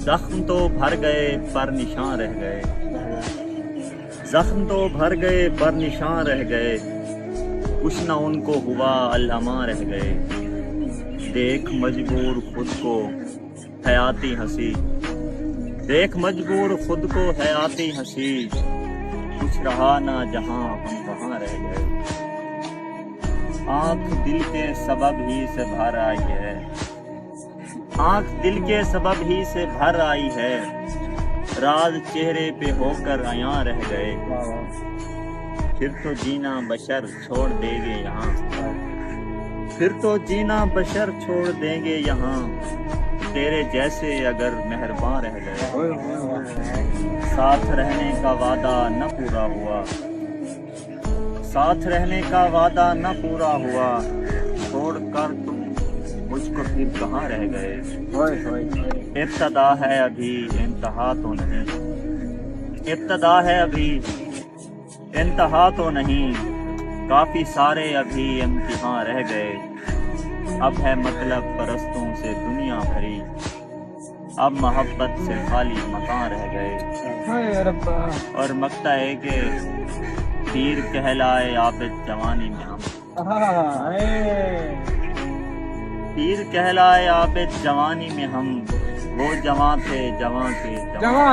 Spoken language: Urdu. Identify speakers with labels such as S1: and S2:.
S1: زخم تو بھر گئے پر نشان رہ گئے، زخم تو بھر گئے پر نشان رہ گئے، کچھ نہ ان کو ہوا علامہ رہ گئے۔ دیکھ مجبور خود کو حیاتی ہنسی، دیکھ مجبور خود کو حیاتی ہنسی، کچھ رہا نہ جہاں ہم وہاں رہ گئے۔ آنکھ دل کے سبب ہی سے بھر آئی ہے، آنکھ دل کے سبب ہی سے بھر آئی ہے، راز چہرے پہ ہو کر عیاں رہ گئے۔ پھر تو جینا بشر چھوڑ دیں گے یہاں، پھر تو جینا بشر چھوڑ دیں گے یہاں، تیرے جیسے اگر مہرباں رہ گئے۔ ساتھ رہنے کا وعدہ نہ پورا ہوا، ساتھ رہنے کا وعدہ نہ پورا ہوا، چھوڑ کر تم مجھ کو پھر کہاں رہ گئے۔ ابتدا ہے ابھی انتہا تو نہیں، ابتدا ہے ابھی انتہا تو نہیں، کافی سارے ابھی امتحان رہ گئے۔ اب ہے مطلب پرستوں سے دنیا بھری، اب محبت سے خالی مکان رہ گئے۔ اور مقطع ہے کہ پیر کہلائے عابد جوانی میں ہم، پیر کہلائے عابد جوانی میں ہم، وہ جواں تھے جواں کے جواں۔